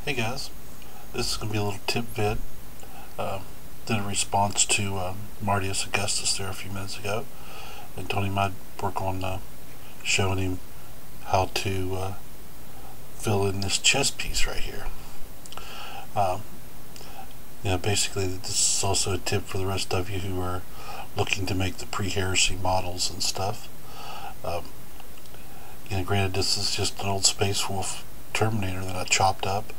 Hey guys, this is going to be a little tip vid. Did a response to Martius Augustus there a few minutes ago, and told him I'd work on showing him how to fill in this chest piece right here. Basically this is also a tip for the rest of you who are looking to make the pre-heresy models and stuff. Granted, this is just an old Space Wolf Terminator that I chopped up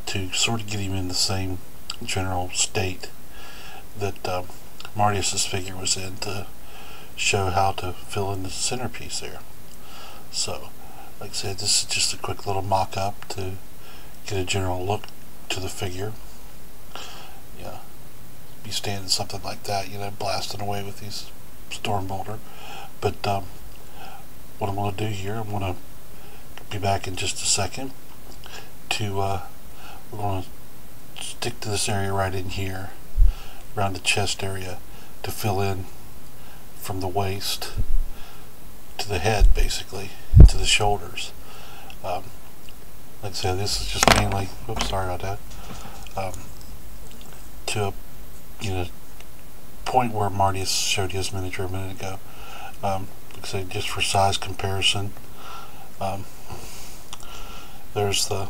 to sort of get him in the same general state that Martius's figure was in, to show how to fill in the centerpiece there. So, like I said, this is just a quick little mock-up to get a general look to the figure. Yeah, be standing something like that, blasting away with these storm bolter. But what I'm going to do here, I'm going to be back in just a second to we're going to stick to this area right in here around the chest area to fill in from the waist to the head, basically to the shoulders. Like I said, this is just mainly, whoops, sorry about that, to a point where Martius showed you his miniature a minute ago. Like I said, just for size comparison, there's the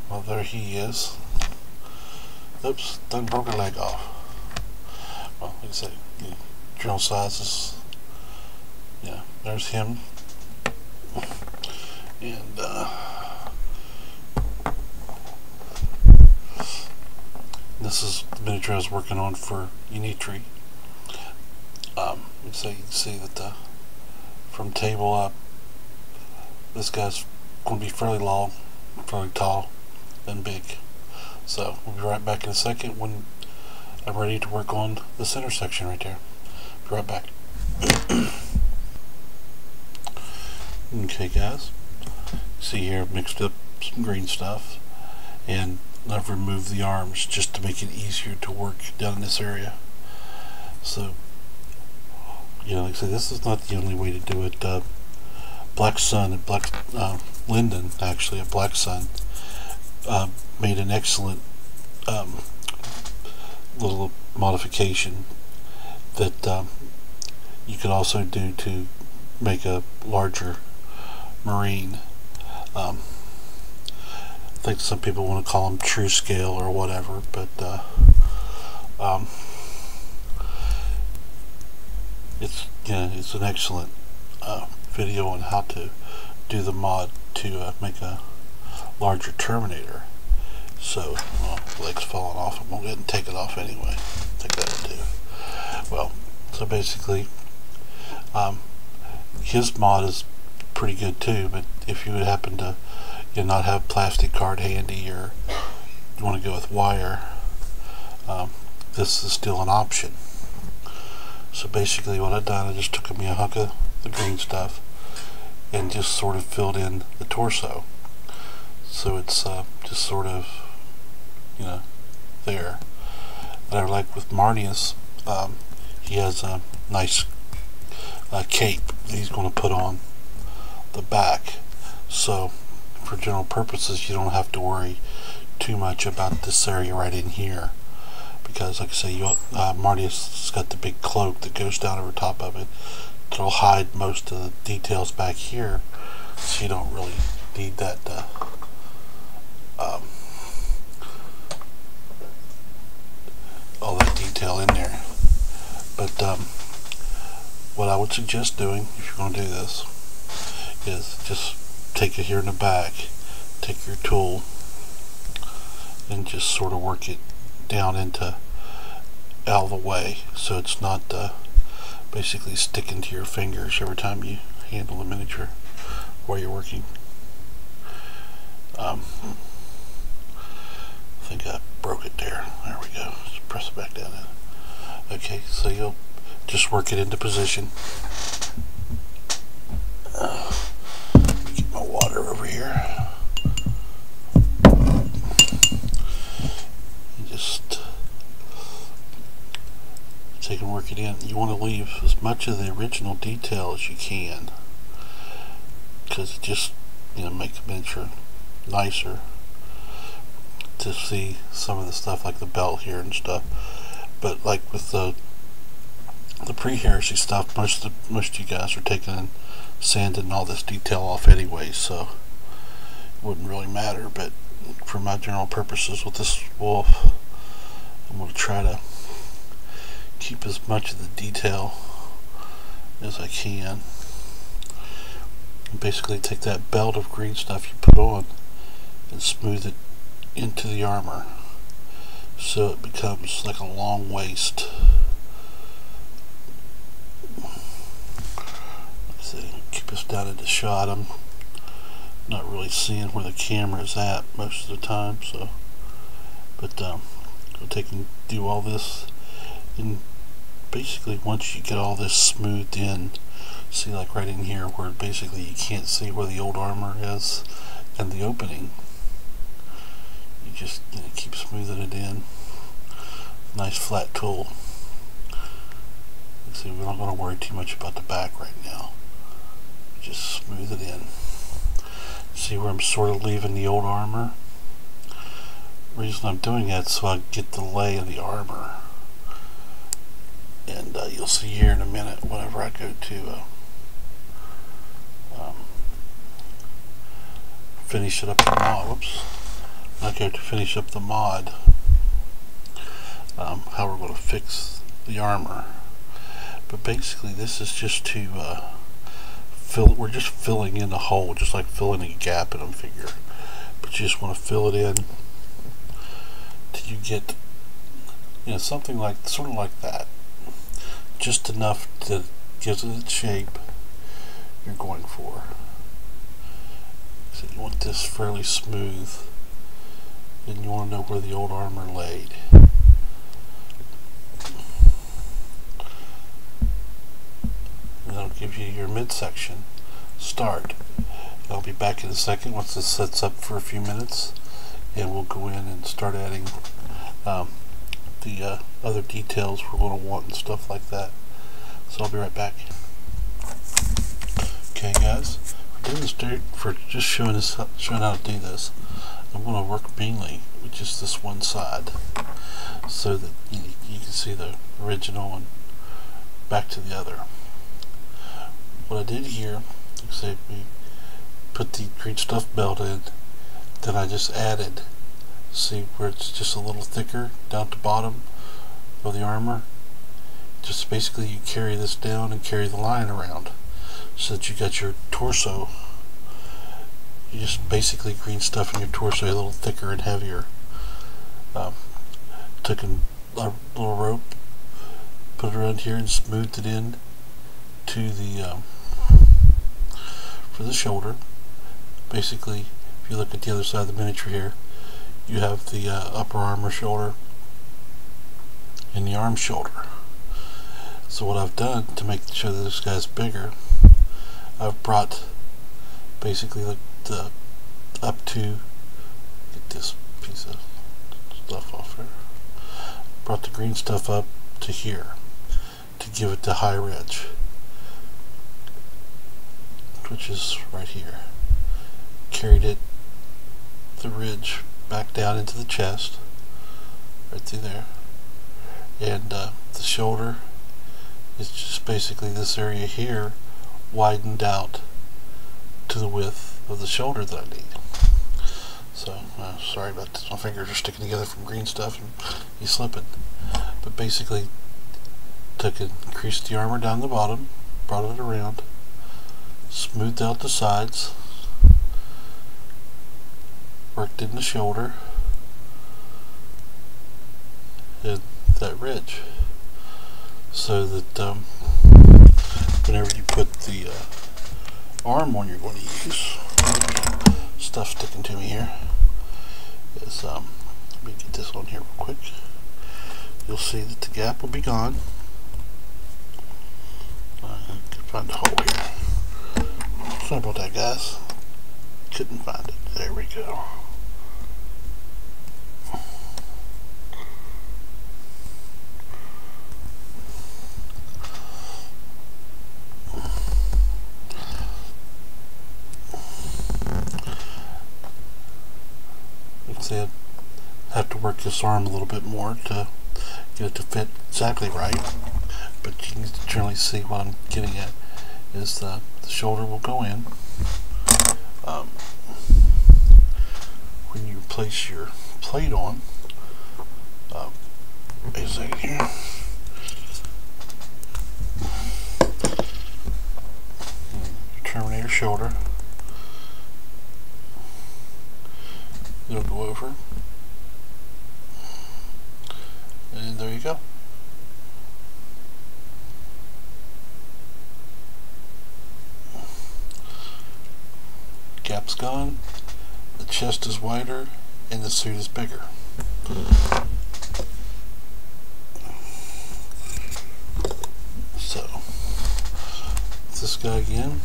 well, there he is. Oops, done broke a leg off. Well, like I say, the drill sizes. Yeah, there's him. And this is the miniature I was working on for Unitri. So you can see that from table up, this guy's going to be fairly long, fairly tall, and big. So we'll be right back in a second when I'm ready to work on the center section right there. Be right back. Okay guys, see here I've mixed up some green stuff, and I've removed the arms just to make it easier to work down in this area. So like I said, this is not the only way to do it. Black Sun and Linden, actually, a Black Sun, made an excellent little modification that you could also do to make a larger Marine. I think some people want to call them truescale or whatever, but it's an excellent video on how to do the mod to make a larger Terminator. So, leg's falling off. I'm going to go ahead and take it off anyway. I think that'll do. Well, so basically, his mod is pretty good too, but if you would happen to not have plastic card handy, or you want to go with wire, this is still an option. So basically what I've done, I just took me a hunk of the green stuff and just sort of filled in the torso. So it's just sort of, there. And I like with Martius, he has a nice cape that he's going to put on the back. So for general purposes, you don't have to worry too much about this area right in here, because like I say, Martius has got the big cloak that goes down over top of it. It'll hide most of the details back here, so you don't really need that all that detail in there. But what I would suggest doing, if you're going to do this, is just take it here in the back, take your tool, and just sort of work it down into out of the way, so it's not basically sticking to your fingers every time you handle the miniature while you're working. I think I broke it there. There we go. Just press it back down in. Okay, so you'll just work it into position. Get my water over here. Just take and work it in. You want to leave as much of the original detail as you can, because it just make the miniature nicer to see some of the stuff like the belt here and stuff. But like with the pre-heresy stuff, most of you guys are taking and sanding all this detail off anyway, so it wouldn't really matter. But for my general purposes with this wolf, I'm going to try to keep as much of the detail as I can. And basically take that belt of green stuff you put on and smooth it into the armor so it becomes like a long waist. Let's see, keep us down into shot. I'm not really seeing where the camera is at most of the time, so but I'll take and do all this, and basically once you get all this smoothed in, see like right in here where basically you can't see where the old armor is and the opening, you just keep smoothing it in. Nice flat tool. See, we're not going to worry too much about the back right now. Just smooth it in. See where I'm sort of leaving the old armor? The reason I'm doing that is so I get the lay of the armor. And you'll see here in a minute whenever I go to finish it up the mod. Whoops. I go to finish up the mod. How we're going to fix the armor. But basically this is just to we're just filling in the hole, just like filling a gap in a figure. But you just want to fill it in till you get, something like, sort of like that. Just enough to give it its shape you're going for. So you want this fairly smooth, and you want to know where the old armor laid. That'll give you your midsection start. I'll be back in a second once this sets up for a few minutes, and we'll go in and start adding the other details we're going to want and stuff like that. So I'll be right back. Okay guys, for just showing how to do this, I'm going to work mainly with just this one side so that you can see the original and back to the other. What I did here, say we put the green stuff belt in, then I just added, see where it's just a little thicker down to bottom of the armor. Just basically you carry this down and carry the line around so that you got your torso. You just basically green stuff in your torso a little thicker and heavier. Took a little rope, put it around here and smoothed it in to the for the shoulder. Basically, if you look at the other side of the miniature here, you have the upper armor shoulder and the arm shoulder. So what I've done to make sure that this guy's bigger, I've brought basically like the up to, get this piece of stuff off here, brought the green stuff up to here to give it the high ridge, which is right here. Carried it, the ridge, back down into the chest, right through there, and the shoulder is just basically this area here widened out to the width of the shoulder that I need. So sorry about this, my fingers are sticking together from green stuff and he's slipping. But basically took and creased the armor down the bottom, brought it around, smoothed out the sides, worked in the shoulder and that ridge, so that whenever you put the arm on you're going to use, stuff sticking to me here, is let me get this on here real quick. You'll see that the gap will be gone. I can find the hole here. Sorry about that, guys. Couldn't find it. There we go. work this arm a little bit more to get it to fit exactly right, but you can generally see what I'm getting at is the shoulder will go in. When you place your plate on, wait a second here. Your Terminator shoulder. It'll go over. And there you go. Gap's gone, the chest is wider, and the suit is bigger. So, this guy again,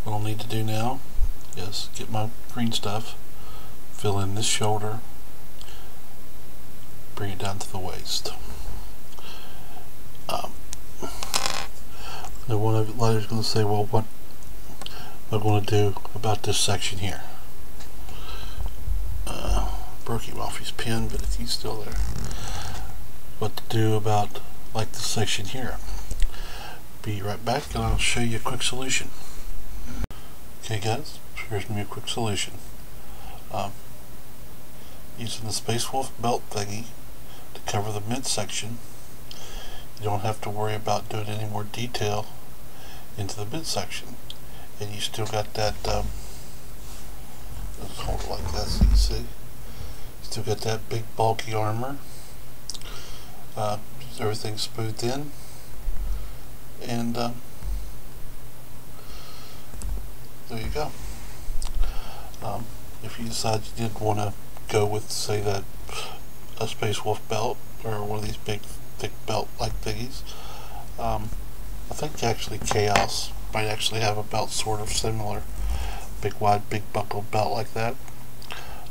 what I'll need to do now is get my green stuff, fill in this shoulder, bring it down to the waist. Now one of you is going to say, well, what am I going to do about this section here? Broke him off his pen, but he's still there. What to do about like this section here? Be right back and I'll show you a quick solution. Okay guys, here's me a quick solution. Using the Space Wolf belt thingy to cover the midsection, you don't have to worry about doing any more detail into the midsection, and you still got that. Let's hold it like that so you can see. Still got that big bulky armor. Everything's smoothed in, and there you go. If you decide you did want to go with, say, that a Space Wolf belt or one of these big thick belt like thingies, I think actually Chaos might actually have a belt sort of similar, big wide big buckled belt like that.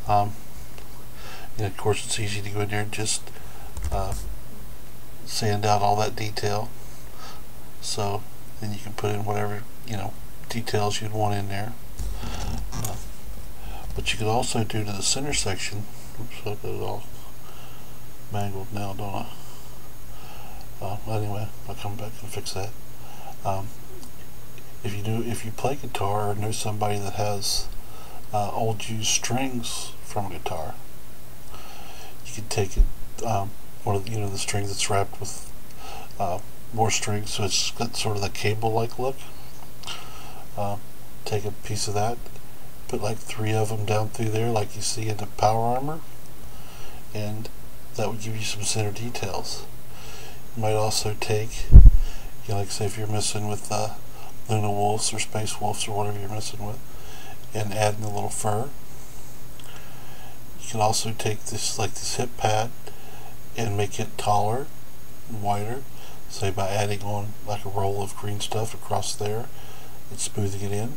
And of course it's easy to go in there and just sand out all that detail, so then you can put in whatever details you'd want in there. But you could also do to the center section. Oops, I got it all mangled now, don't I? Anyway, I'll come back and fix that. If you play guitar or know somebody that has old used strings from a guitar, you could take it, one of the string that's wrapped with more strings, so it's got sort of that cable-like look. Take a piece of that, put like 3 of them down through there like you see in the power armor, and that would give you some center details. You might also take, like say if you're messing with Luna Wolves or Space Wolves or whatever you're messing with, and add in a little fur. You can also take this, like this hip pad, and make it taller and wider, say by adding on like a roll of green stuff across there and smoothing it in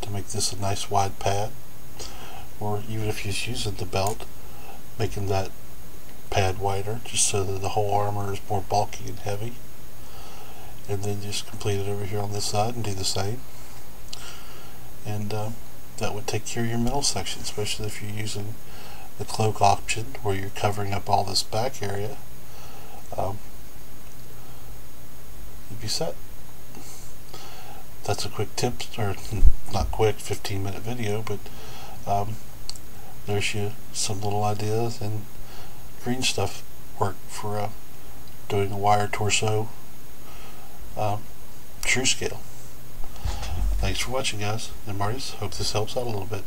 to make this a nice wide pad. Or even if you're using the belt, making that pad wider just so that the whole armor is more bulky and heavy, and then just complete it over here on this side and do the same, and that would take care of your middle section, especially if you're using the cloak option where you're covering up all this back area. You'd be set. That's a quick tip, or not quick, 15-minute video, but there's you some little ideas and green stuff work for doing a wire torso true scale. Thanks for watching, guys. I'm Marty. Hope this helps out a little bit.